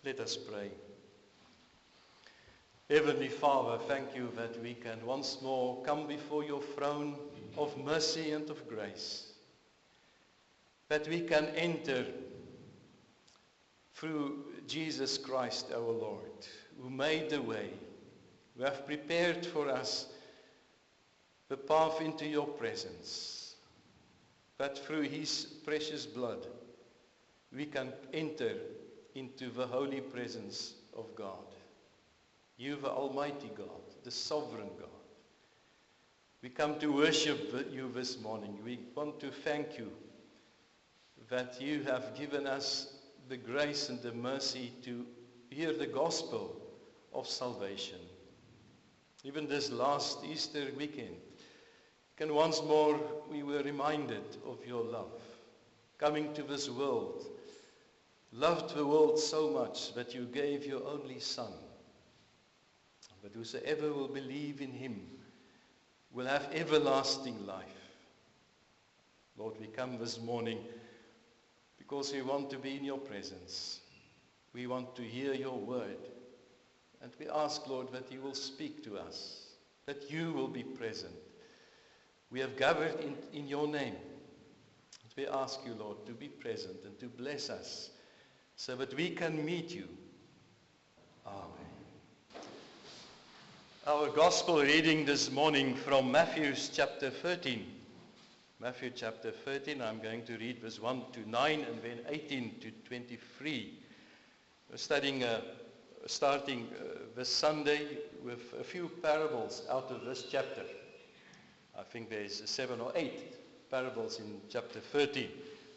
Let us pray. Heavenly Father, thank you that we can once more come before your throne of mercy and of grace. That we can enter through Jesus Christ our Lord, who made the way, who have prepared for us the path into your presence. That through his precious blood we can enter into the holy presence of God. You, the Almighty God, the Sovereign God. We come to worship you this morning. We want to thank you that you have given us the grace and the mercy to hear the gospel of salvation. Even this last Easter weekend, once more we were reminded of your love. Coming to this world, loved the world so much that you gave your only Son. But whosoever will believe in him will have everlasting life. Lord, we come this morning because we want to be in your presence. We want to hear your word. And we ask, Lord, that you will speak to us, that you will be present. We have gathered in your name. And we ask you, Lord, to be present and to bless us so that we can meet you. Amen. Our gospel reading this morning from Matthew chapter 13. Matthew chapter 13, I'm going to read verse 1 to 9 and then 18 to 23. We're studying, starting this Sunday with a few parables out of this chapter. I think there's 7 or 8 parables in chapter 13.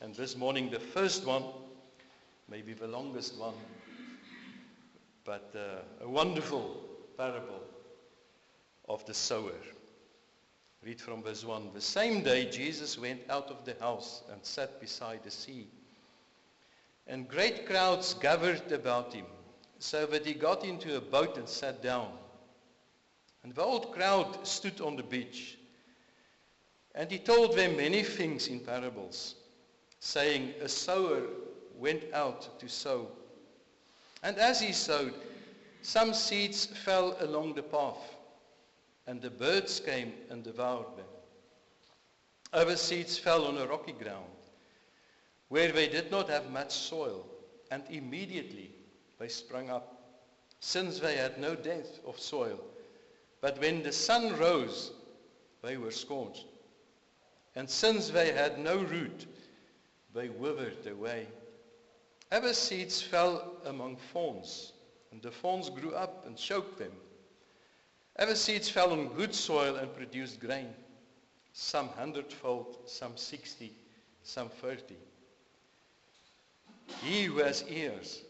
And this morning the first one, maybe the longest one, but a wonderful parable of the sower. Read from verse 1. The same day Jesus went out of the house and sat beside the sea. And great crowds gathered about him, so that he got into a boat and sat down. And the whole crowd stood on the beach. And he told them many things in parables, saying, a sower went out to sow. And as he sowed, some seeds fell along the path, and the birds came and devoured them. Other seeds fell on a rocky ground, where they did not have much soil, and immediately they sprung up, since they had no depth of soil. But when the sun rose, they were scorched. And since they had no root, they withered away. Other seeds fell among thorns, and the thorns grew up and choked them. Other seeds fell on good soil and produced grain, some 100-fold, some 60, some 30. He who has ears,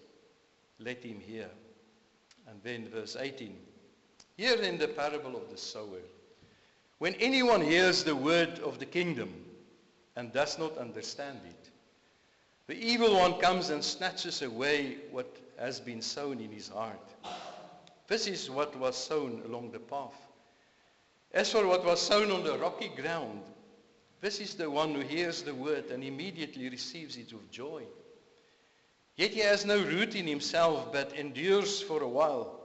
let him hear. And then verse 18. Hear then the parable of the sower. When anyone hears the word of the kingdom and does not understand it, the evil one comes and snatches away what has been sown in his heart. This is what was sown along the path. As for what was sown on the rocky ground, this is the one who hears the word and immediately receives it with joy. Yet he has no root in himself, but endures for a while.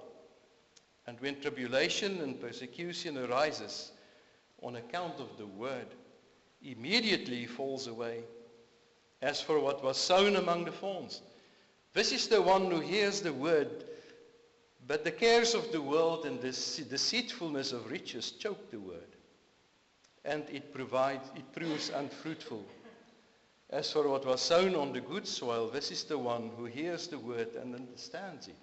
And when tribulation and persecution arises on account of the word, immediately he falls away. As for what was sown among the thorns, this is the one who hears the word, but the cares of the world and the deceitfulness of riches choke the word, and it proves unfruitful. As for what was sown on the good soil, this is the one who hears the word and understands it.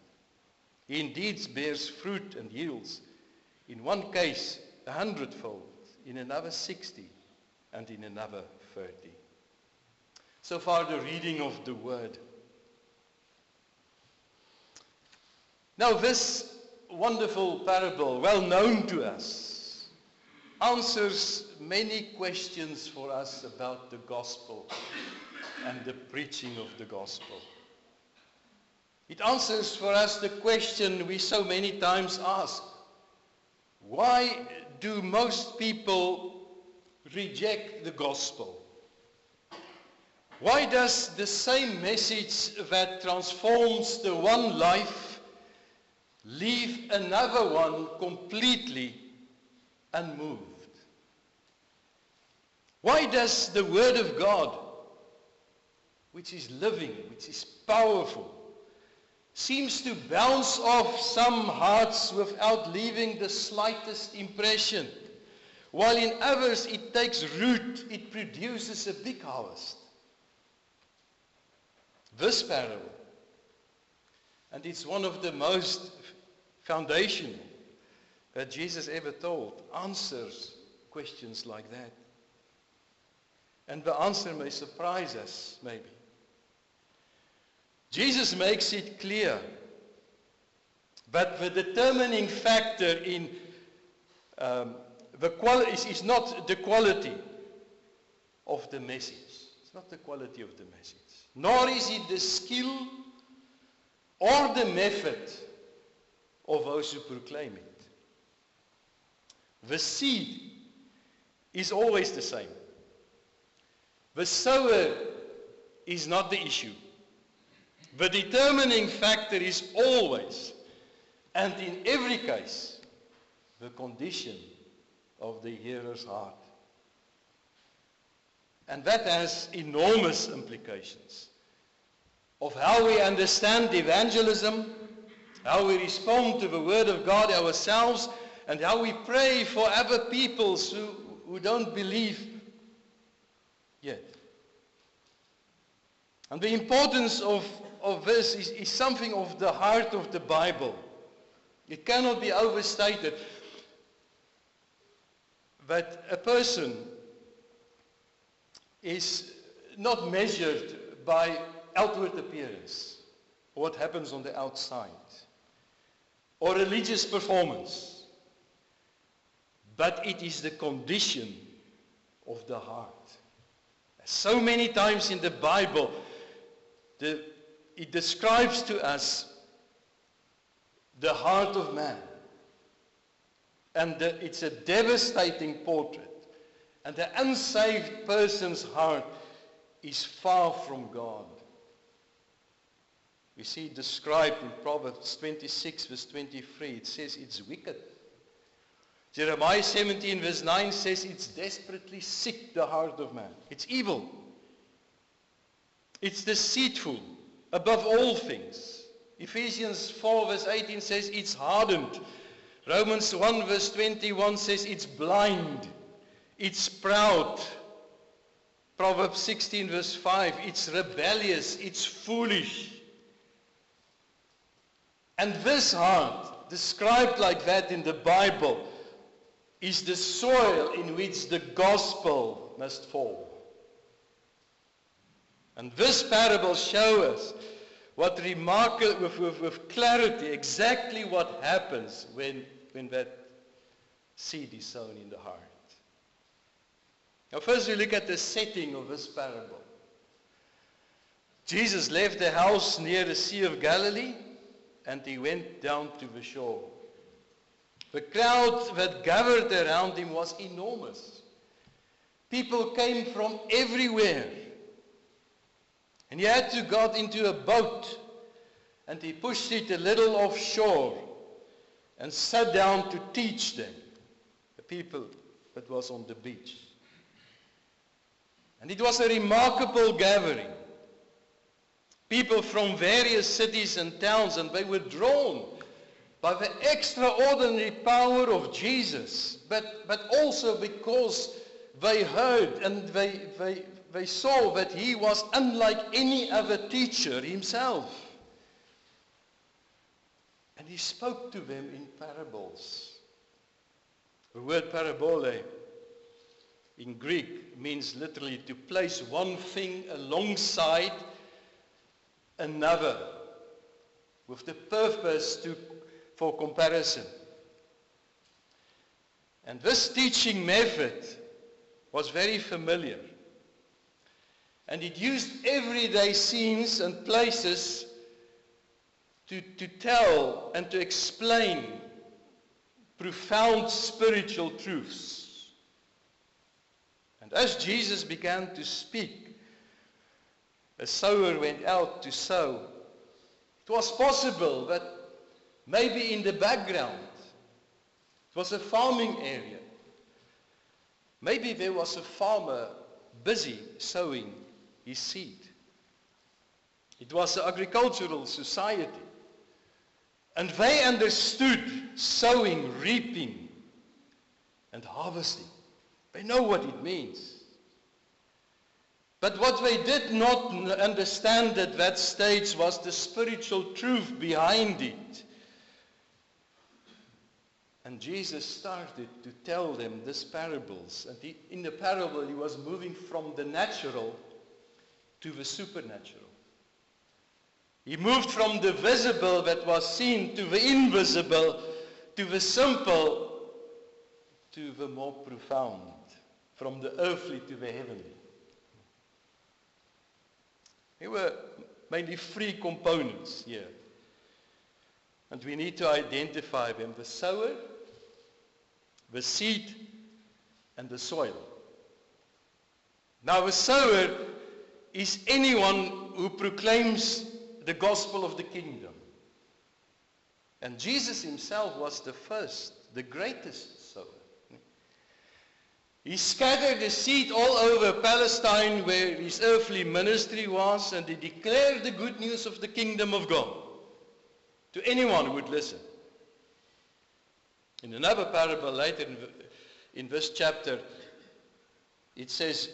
He indeed bears fruit and yields, in one case 100-fold, in another 60, and in another 30. So far the reading of the word. Now this wonderful parable, well known to us, answers many questions for us about the gospel and the preaching of the gospel. It answers for us the question we so many times ask. Why do most people reject the gospel? Why does the same message that transforms the one life leave another one completely unmoved? Why does the Word of God, which is living, which is powerful, seems to bounce off some hearts without leaving the slightest impression, while in others it takes root, it produces a big harvest? This parable, and it's one of the most foundational that Jesus ever told, answers questions like that. And the answer may surprise us, maybe. Jesus makes it clear that the determining factor in the quality is not the quality of the message. It's not the quality of the message. Nor is it the skill or the method of those who proclaim it. The seed is always the same. The sower is not the issue. The determining factor is always, and in every case, the condition of the hearer's heart. And that has enormous implications of how we understand evangelism, how we respond to the Word of God ourselves, and how we pray for other peoples who don't believe yet. And the importance of this is something of the heart of the Bible. It cannot be overstated that a person is not measured by outward appearance, what happens on the outside, or religious performance, but it is the condition of the heart. So many times in the Bible, it describes to us the heart of man. And it's a devastating portrait. And the unsaved person's heart is far from God. We see it described in Proverbs 26, verse 23. It says it's wicked. Jeremiah 17, verse 9 says it's desperately sick, the heart of man. It's evil. It's deceitful above all things. Ephesians 4, verse 18 says it's hardened. Romans 1, verse 21 says it's blind. It's proud. Proverbs 16, verse 5, it's rebellious. It's foolish. And this heart, described like that in the Bible, is the soil in which the gospel must fall. And this parable shows us what remarkable, with clarity, exactly what happens when that seed is sown in the heart. Now first we look at the setting of this parable. Jesus left the house near the Sea of Galilee and he went down to the shore. The crowd that gathered around him was enormous. People came from everywhere. And he had to get into a boat and he pushed it a little offshore and sat down to teach them, the people that was on the beach. And it was a remarkable gathering. People from various cities and towns, and they were drawn by the extraordinary power of Jesus, but also because they heard and they saw that he was unlike any other teacher himself. And he spoke to them in parables. The word parabole in Greek means literally to place one thing alongside another with the purpose for comparison. And this teaching method was very familiar. And it used everyday scenes and places to tell and to explain profound spiritual truths. And as Jesus began to speak, A sower went out to sow. It was possible that maybe in the background, it was a farming area. Maybe there was a farmer busy sowing his seed. It was an agricultural society. And they understood sowing, reaping, and harvesting. They know what it means. But what they did not understand at that stage was the spiritual truth behind it. And Jesus started to tell them these parables. And in the parable, he was moving from the natural to the supernatural. He moved from the visible that was seen to the invisible, to the simple, to the more profound, from the earthly to the heavenly. There were mainly three components here. And we need to identify them: the sower, the seed, and the soil. Now, a sower is anyone who proclaims the gospel of the kingdom. And Jesus himself was the first, the greatest sower. He scattered the seed all over Palestine where his earthly ministry was, and he declared the good news of the kingdom of God to anyone who would listen. In another parable later in this chapter, it says,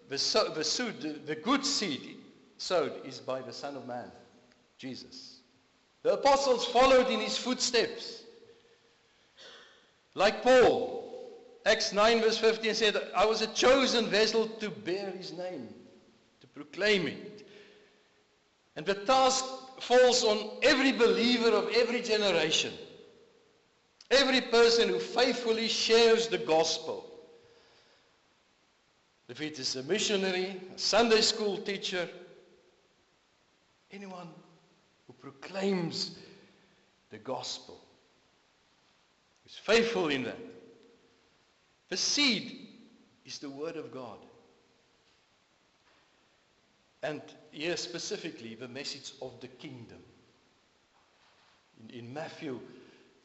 the good seed sowed is by the Son of Man, Jesus. The apostles followed in his footsteps. Like Paul, Acts 9 verse 15 said, I was a chosen vessel to bear his name, to proclaim it. And the task falls on every believer of every generation. Every person who faithfully shares the gospel. If it is a missionary, a Sunday school teacher, anyone who proclaims the gospel, is faithful in that. The seed is the word of God. And here specifically, the message of the kingdom. In Matthew,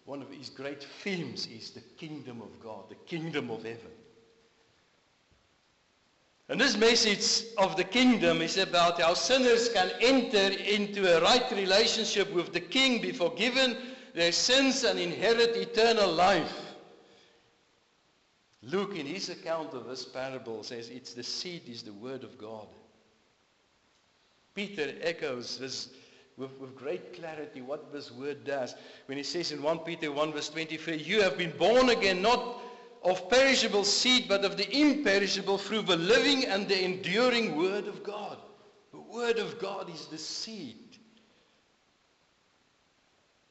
one of his great themes is the kingdom of God, the kingdom of heaven. And this message of the kingdom is about how sinners can enter into a right relationship with the King, be forgiven their sins, and inherit eternal life. Luke, in his account of this parable, says it's the seed is the word of God. Peter echoes this with great clarity what this word does when he says in 1 Peter 1 verse 23, you have been born again, not of perishable seed, but of the imperishable, through the living and the enduring word of God. The word of God is the seed.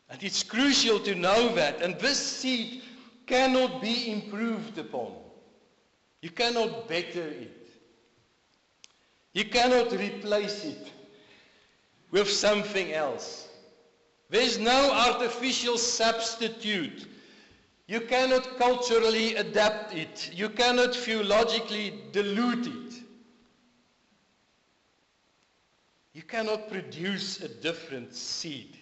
And it's crucial to know that. And this seed cannot be improved upon. You cannot better it. You cannot replace it with something else. There's no artificial substitute. You cannot culturally adapt it. You cannot theologically dilute it. You cannot produce a different seed.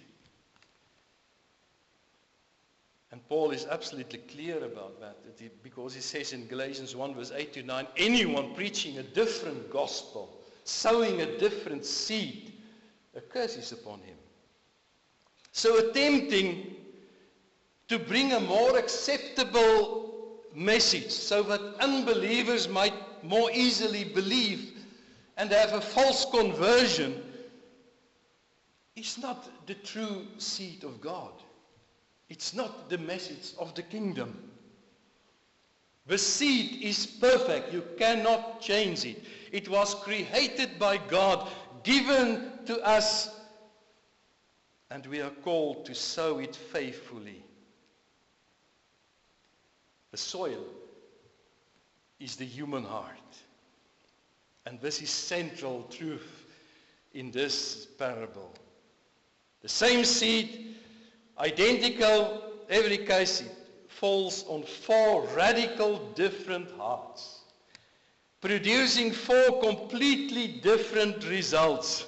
And Paul is absolutely clear about that, because he says in Galatians 1 verse 8 to 9, anyone preaching a different gospel, sowing a different seed, a curse is upon him. So attempting to bring a more acceptable message so that unbelievers might more easily believe and have a false conversion is not the true seed of God. It's not the message of the kingdom. The seed is perfect. You cannot change it. It was created by God, given to us, and we are called to sow it faithfully. The soil is the human heart. And this is central truth in this parable. The same seed, identical, every case it falls on four radical different hearts. producing 4 completely different results.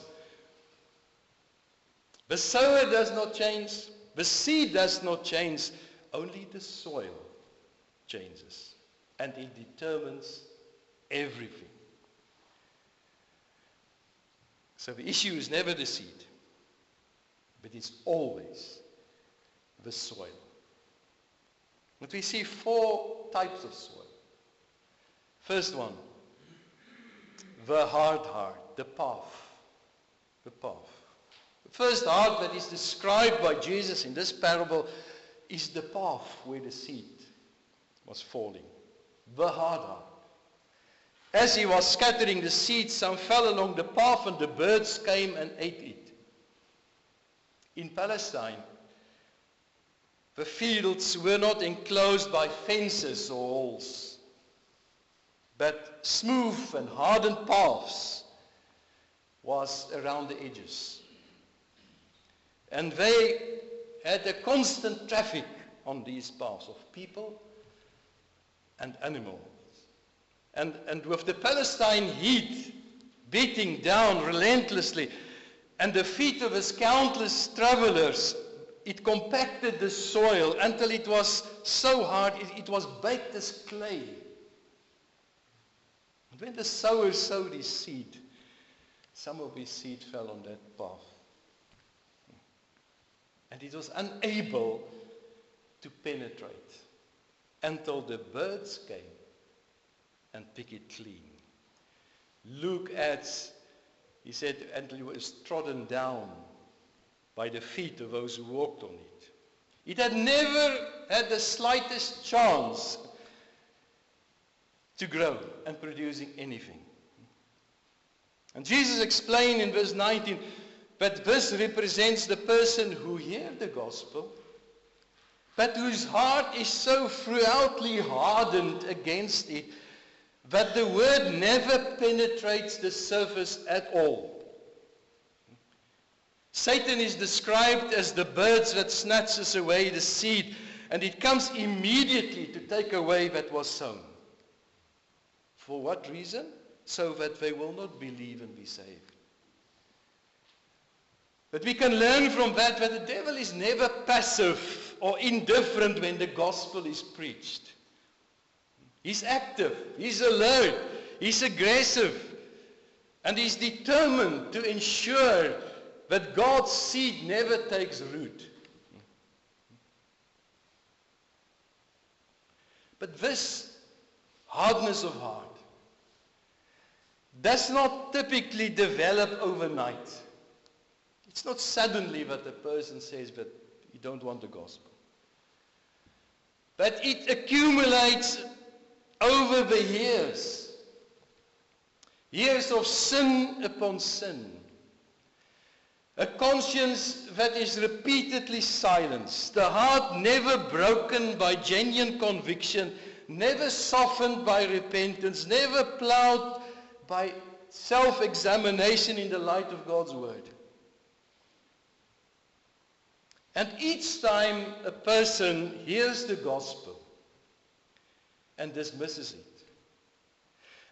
The sower does not change, the seed does not change, only the soil changes, and it determines everything. So the issue is never the seed, but it's always the soil. But we see 4 types of soil. First one, the hard heart, the path. The path. The first heart that is described by Jesus in this parable is the path where the seed was falling. The hard heart. As he was scattering the seed, some fell along the path and the birds came and ate it. In Palestine, the fields were not enclosed by fences or walls, but smooth and hardened paths was around the edges. And they had a constant traffic on these paths of people and animals. And with the Palestine heat beating down relentlessly, and the feet of his countless travelers, it compacted the soil until it was so hard, it was baked as clay. And when the sower sowed his seed, some of his seed fell on that path. And it was unable to penetrate until the birds came and pick it clean. Luke adds, he said, until it was trodden down by the feet of those who walked on it. It had never had the slightest chance to grow and producing anything. And Jesus explained in verse 19, but this represents the person who hears the gospel, but whose heart is so throughoutly hardened against it that the word never penetrates the surface at all. Satan is described as the birds that snatches away the seed, and it comes immediately to take away that was sown. For what reason? So that they will not believe and be saved. But we can learn from that the devil is never passive or indifferent when the gospel is preached. He's active, he's alert, he's aggressive, and he's determined to ensure that God's seed never takes root. But this hardness of heart does not typically develop overnight. It's not suddenly that a person says that he don't want the gospel. But it accumulates over the years. Years of sin upon sin. A conscience that is repeatedly silenced. The heart never broken by genuine conviction. Never softened by repentance. Never plowed by self-examination in the light of God's word. And each time a person hears the gospel and dismisses it,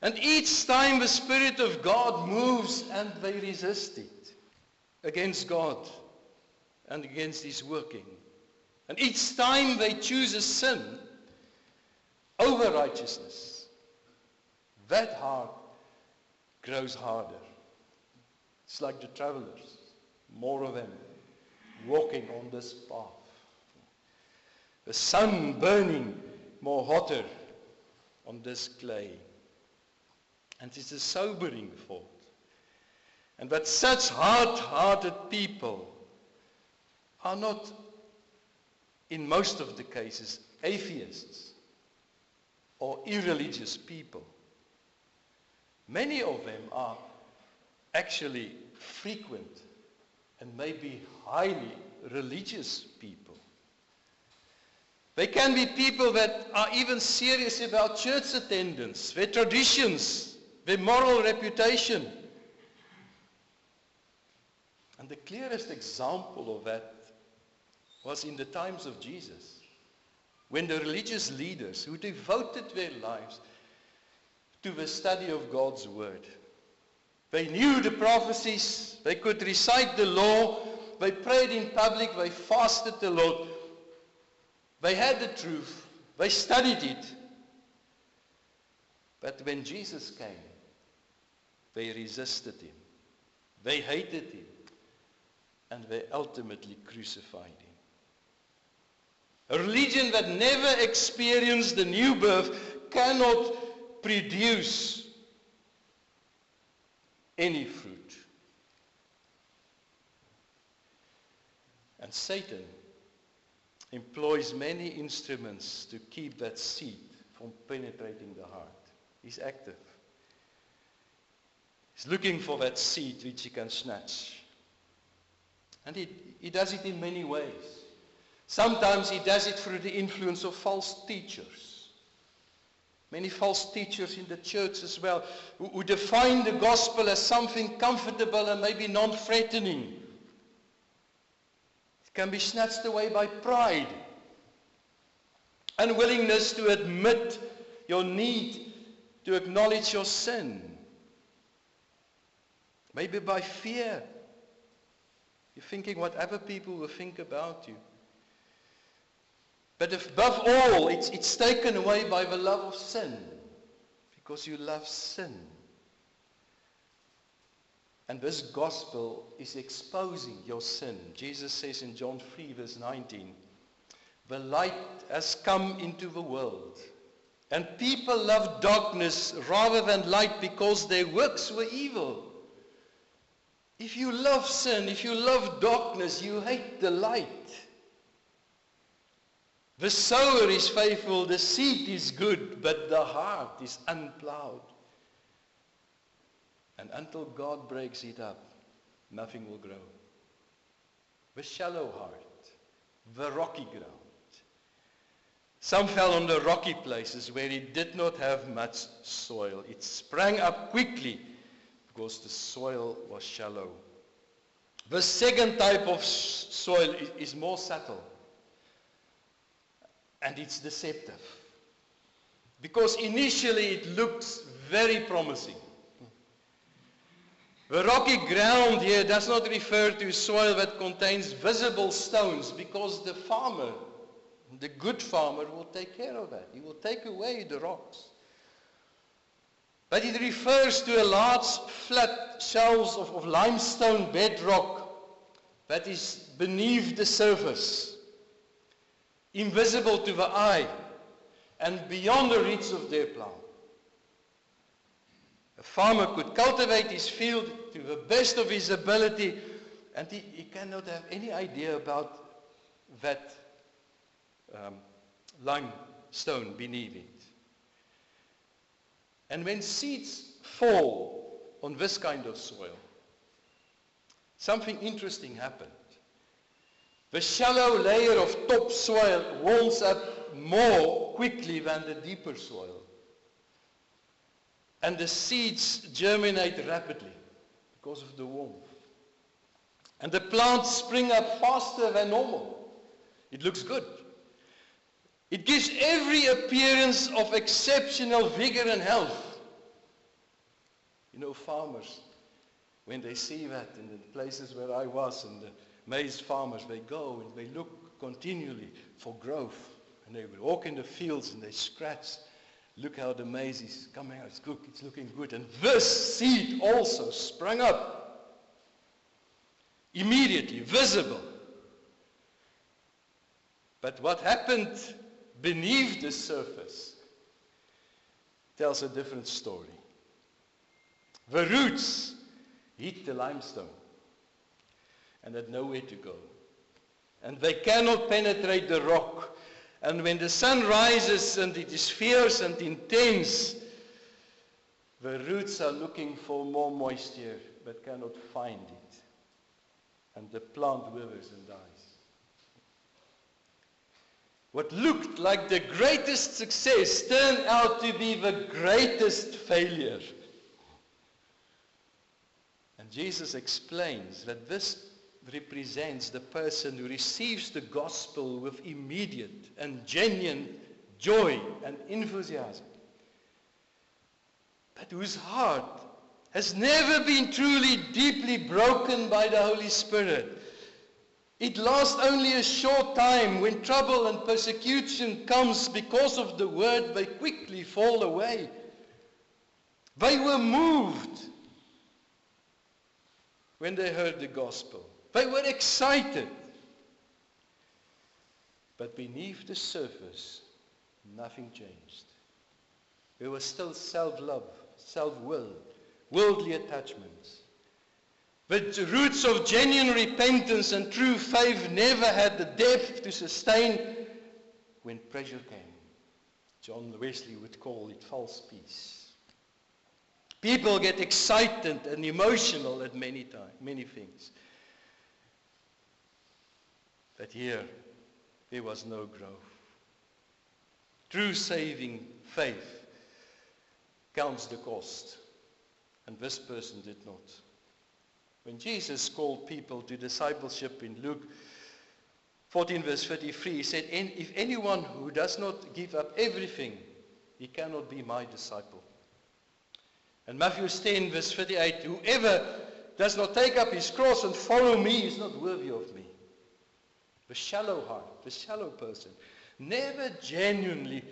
and each time the Spirit of God moves and they resist it against God and against His working, and each time they choose a sin over righteousness, that heart grows harder. It's like the travelers, more of them, walking on this path. The sun burning more hotter on this clay. And it's a sobering thought. And that such hard-hearted people are not, in most of the cases, atheists or irreligious people. Many of them are actually frequent and maybe highly religious people. They can be people that are even serious about church attendance, their traditions, their moral reputation. And the clearest example of that was in the times of Jesus, when the religious leaders who devoted their lives to the study of God's Word. They knew the prophecies, they could recite the law, they prayed in public, they fasted a lot. They had the truth, they studied it. But when Jesus came, they resisted him. They hated him. And they ultimately crucified him. A religion that never experienced the new birth cannot produce any fruit. And Satan employs many instruments to keep that seed from penetrating the heart. He's active. He's looking for that seed which he can snatch. And he does it in many ways. Sometimes he does it through the influence of false teachers. Many false teachers in the church as well, who define the gospel as something comfortable and maybe non-threatening. It can be snatched away by pride, unwillingness to admit your need to acknowledge your sin. Maybe by fear. You're thinking what other people will think about you. But above all, it's taken away by the love of sin. Because you love sin. And this gospel is exposing your sin. Jesus says in John 3 verse 19, the light has come into the world. And people love darkness rather than light because their works were evil. If you love sin, if you love darkness, you hate the light. The sower is faithful, the seed is good, but the heart is unplowed. And until God breaks it up, nothing will grow. The shallow heart, the rocky ground. Some fell on the rocky places where it did not have much soil. It sprang up quickly because the soil was shallow. The second type of soil is more subtle. And it's deceptive. Because initially it looks very promising. The rocky ground here does not refer to soil that contains visible stones, because the farmer, the good farmer, will take care of that. He will take away the rocks. But it refers to a large flat shelves of limestone bedrock that is beneath the surface, invisible to the eye and beyond the reach of their plow. A farmer could cultivate his field to the best of his ability, and he cannot have any idea about that limestone beneath it. And when seeds fall on this kind of soil, something interesting happened. The shallow layer of topsoil warms up more quickly than the deeper soil. And the seeds germinate rapidly because of the warmth. And the plants spring up faster than normal. It looks good. It gives every appearance of exceptional vigor and health. You know, farmers, when they see that in the places where I was, and the maize farmers, they go and they look continually for growth. And they walk in the fields and they scratch. Look how the maize is coming out. It's looking good. And this seed also sprang up. Immediately, visible. But what happened beneath the surface tells a different story. The roots hit the limestone and had nowhere to go. And they cannot penetrate the rock. And when the sun rises and it is fierce and intense, the roots are looking for more moisture but cannot find it. And the plant withers and dies. What looked like the greatest success turned out to be the greatest failure. And Jesus explains that this represents the person who receives the gospel with immediate and genuine joy and enthusiasm. but whose heart has never been truly deeply broken by the Holy Spirit. It lasts only a short time. When trouble and persecution comes because of the word, they quickly fall away. They were moved when they heard the gospel. They were excited. But beneath the surface, nothing changed. There was still self-love, self-will, worldly attachments. The roots of genuine repentance and true faith never had the depth to sustain when pressure came. John Wesley would call it false peace. People get excited and emotional at many things. But here, there was no growth. True saving faith counts the cost. And this person did not. When Jesus called people to discipleship in Luke 14 verse 33, he said, if anyone who does not give up everything, he cannot be my disciple. And Matthew 10 verse 38, whoever does not take up his cross and follow me is not worthy of me. The shallow heart, the shallow person, never genuinely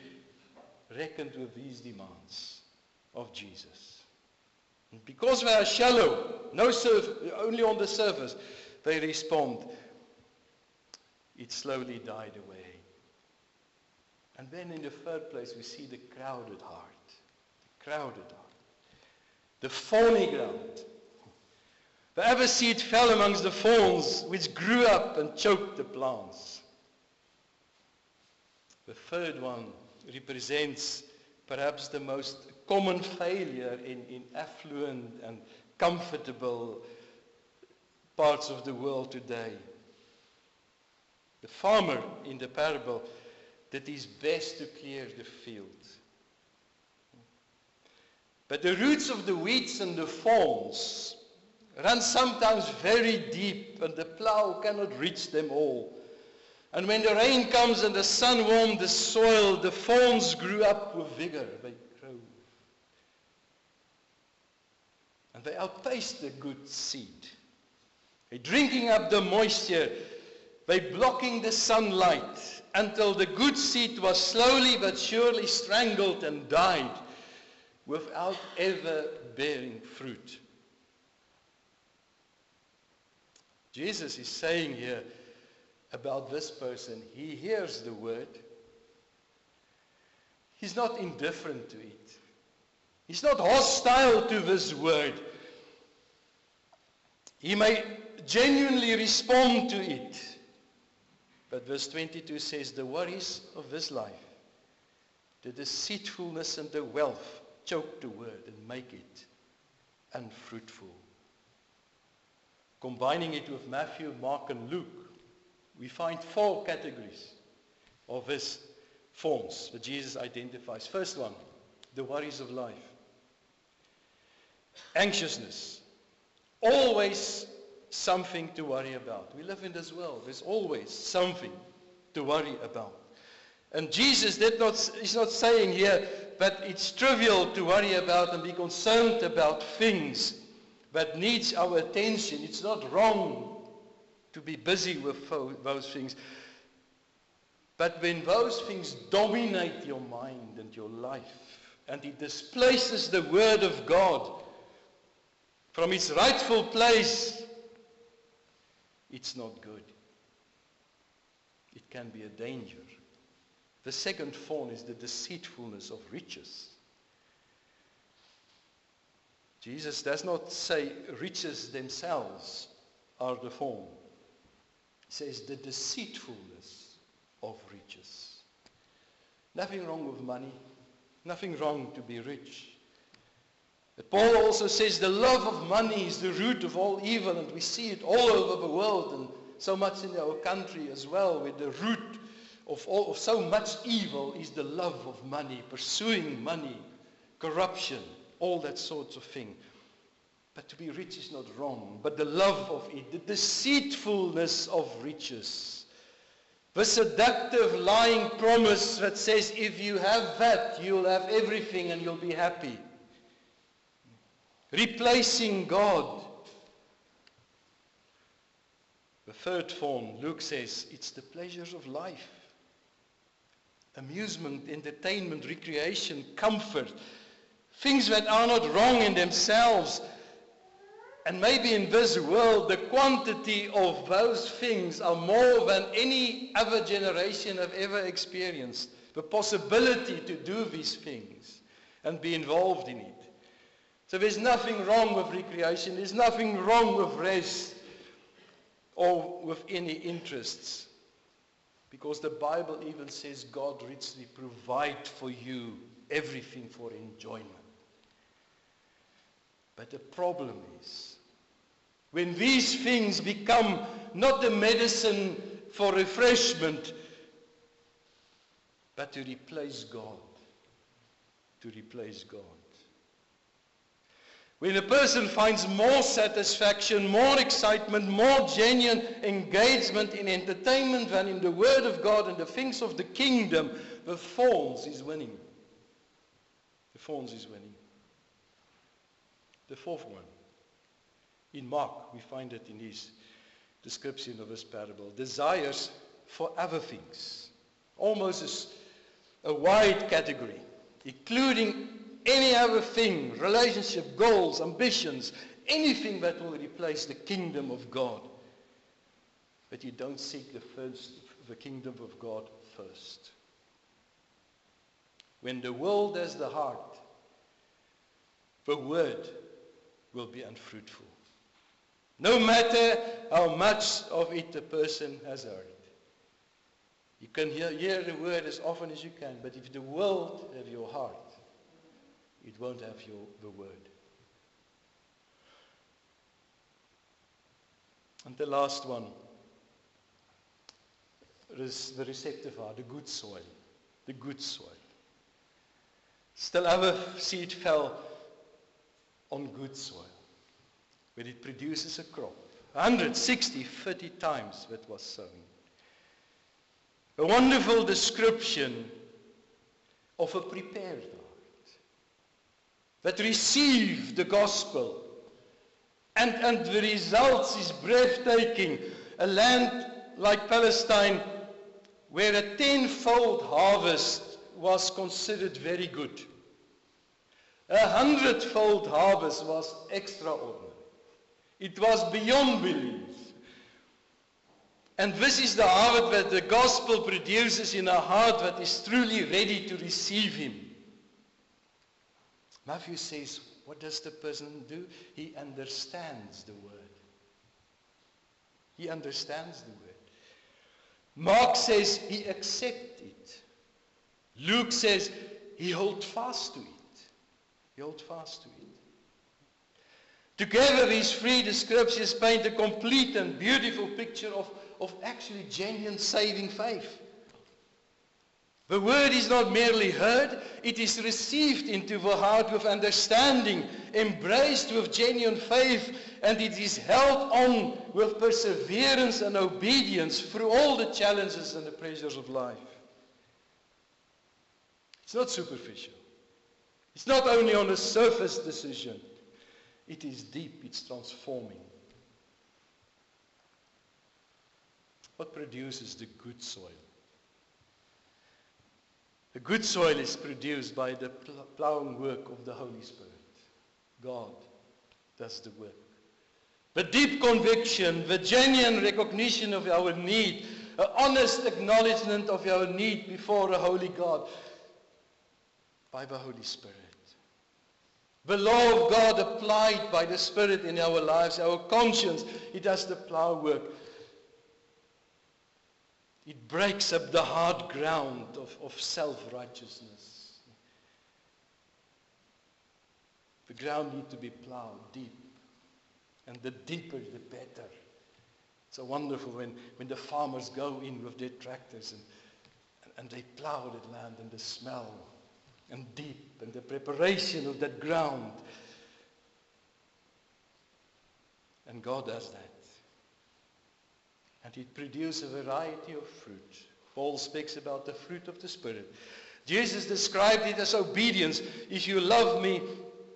reckoned with these demands of Jesus. And because they are shallow, only on the surface, they respond. It slowly died away. And then in the third place, we see the crowded heart, the thorny ground. The other seed fell amongst the thorns, which grew up and choked the plants. The third one represents perhaps the most common failure in affluent and comfortable parts of the world today. The farmer in the parable did his best to clear the field. But the roots of the weeds and the thorns run sometimes very deep, and the plow cannot reach them all. And when the rain comes and the sun warmed the soil, the thorns grew up with vigor. They grow. And they outpaced the good seed. They're drinking up the moisture. They're blocking the sunlight until the good seed was slowly but surely strangled and died without ever bearing fruit. Jesus is saying here about this person, he hears the word. He's not indifferent to it. He's not hostile to this word. He may genuinely respond to it. But verse 22 says, the worries of this life, the deceitfulness and the wealth choke the word and make it unfruitful. Combining it with Matthew, Mark, and Luke, we find 4 categories of these forms that Jesus identifies. First one, the worries of life. Anxiousness. Always something to worry about. We live in this world. There's always something to worry about. And Jesus is not saying here that it's trivial to worry about and be concerned about things that needs our attention. It's not wrong to be busy with those things. But when those things dominate your mind and your life, and it displaces the Word of God from its rightful place, it's not good. It can be a danger. The second thorn is the deceitfulness of riches. Jesus does not say riches themselves are the thorn. He says the deceitfulness of riches. Nothing wrong with money. Nothing wrong to be rich. But Paul also says the love of money is the root of all evil, and we see it all over the world and so much in our country as well, where the root of so much evil is the love of money, pursuing money, corruption, all that sorts of thing. But to be rich is not wrong, but the love of it, the deceitfulness of riches, the seductive lying promise that says if you have that, you'll have everything and you'll be happy. replacing God. The third form, Luke says, it's the pleasures of life. Amusement, entertainment, recreation, comfort. Things that are not wrong in themselves. And maybe in this world, the quantity of those things are more than any other generation have ever experienced. The possibility to do these things and be involved in it. So there's nothing wrong with recreation. There's nothing wrong with rest or with any interests. Because the Bible even says God richly provides for you everything for enjoyment. But the problem is, when these things become not the medicine for refreshment, but to replace God. To replace God. When a person finds more satisfaction, more excitement, more genuine engagement in entertainment than in the Word of God and the things of the kingdom, the thorns is winning. The thorns is winning. The fourth one. In Mark, we find it in his description of this parable. Desires for other things. Almost as a wide category, including any other thing, relationship, goals, ambitions, anything that will replace the kingdom of God. But you don't seek the kingdom of God first. When the world has the heart, the word will be unfruitful. No matter how much of it a person has heard. You can hear the word as often as you can, but if the world have your heart, it won't have the word. And the last one is the receptive heart, the good soil. The good soil. Still other seed fell on good soil, where it produces a crop. 160, 30 times that was sown. A wonderful description of a prepared heart that received the gospel. And the results is breathtaking. A land like Palestine where a tenfold harvest was considered very good. 100-fold harvest was extraordinary. It was beyond belief. And this is the harvest that the gospel produces in a heart that is truly ready to receive him. Matthew says, what does the person do? He understands the word. He understands the word. Mark says he accepts it. Luke says he holds fast to it. He holds fast to it. Together these three descriptions paint a complete and beautiful picture of actually genuine saving faith. The word is not merely heard, it is received into the heart with understanding, embraced with genuine faith, and it is held on with perseverance and obedience through all the challenges and the pressures of life. It's not superficial. It's not only on a surface decision. It is deep, it's transforming. What produces the good soil? The good soil is produced by the plowing work of the Holy Spirit. God does the work. The deep conviction, the genuine recognition of our need, an honest acknowledgement of our need before a holy God by the Holy Spirit. The law of God applied by the Spirit in our lives, our conscience, it does the plow work. It breaks up the hard ground of self-righteousness. The ground needs to be plowed deep. And the deeper, the better. It's so wonderful when the farmers go in with their tractors and they plow that land, and the smell and deep and the preparation of that ground. And God does that. And it produces a variety of fruit. Paul speaks about the fruit of the Spirit. Jesus described it as obedience. If you love me,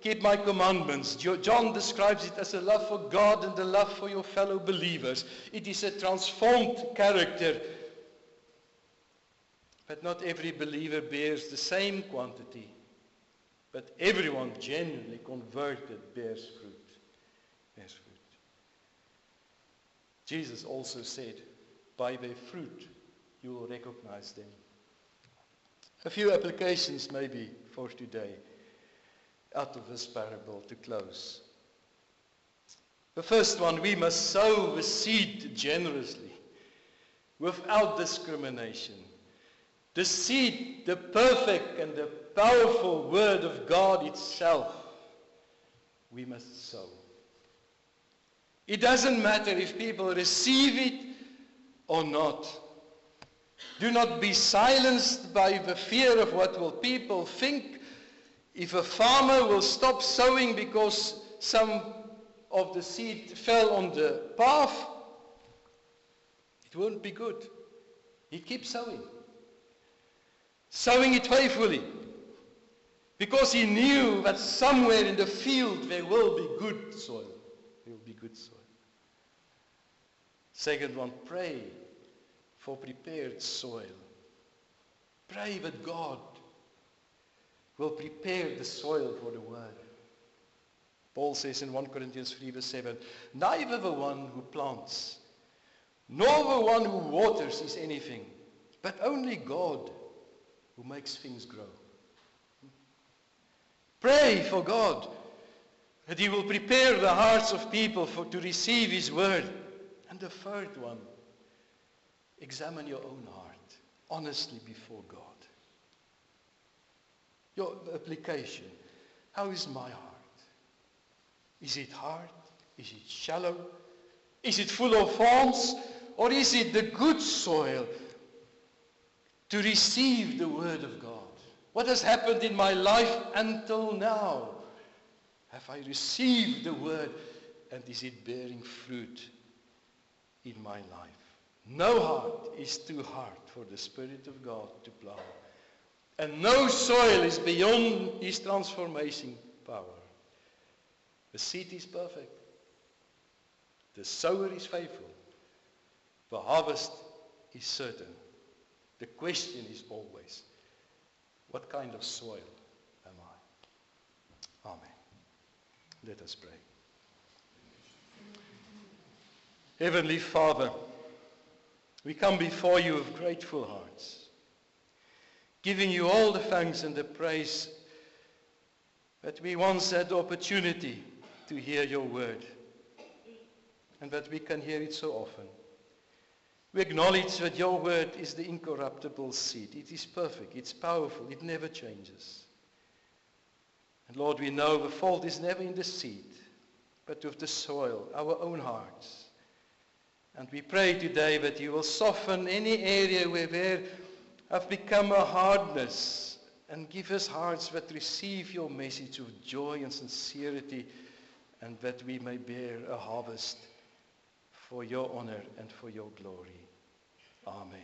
keep my commandments. John describes it as a love for God and a love for your fellow believers. It is a transformed character. But not every believer bears the same quantity. But everyone genuinely converted bears fruit. Bears fruit. Jesus also said, by their fruit you will recognize them. A few applications maybe for today out of this parable to close. The first one, we must sow the seed generously, without discrimination. The seed, the perfect and the powerful word of God itself, we must sow. It doesn't matter if people receive it or not. Do not be silenced by the fear of what will people think. If a farmer will stop sowing because some of the seed fell on the path, it won't be good. He keeps sowing. Sowing it faithfully. Because he knew that somewhere in the field there will be good soil. There will be good soil. Second one, pray for prepared soil. Pray that God will prepare the soil for the word. Paul says in 1 Corinthians 3 verse 7, neither the one who plants, nor the one who waters is anything, but only God who makes things grow. Pray for God that he will prepare the hearts of people to receive his word. And the third one, examine your own heart honestly before God. Your application. How is my heart? Is it hard? Is it shallow? Is it full of thorns? Or is it the good soil to receive the word of God? What has happened in my life until now? Have I received the word, and is it bearing fruit in my life? No heart is too hard for the Spirit of God to plow. And no soil is beyond his transformation power. The seed is perfect. The sower is faithful. The harvest is certain. The question is always, what kind of soil am I? Amen. Let us pray. Heavenly Father, we come before you with grateful hearts, giving you all the thanks and the praise that we once had the opportunity to hear your word, and that we can hear it so often. We acknowledge that your word is the incorruptible seed. It is perfect, it's powerful, it never changes. And Lord, we know the fault is never in the seed, but with the soil, our own hearts. And we pray today that you will soften any area where there have become a hardness, and give us hearts that receive your message with joy and sincerity, and that we may bear a harvest for your honor and for your glory. Amen.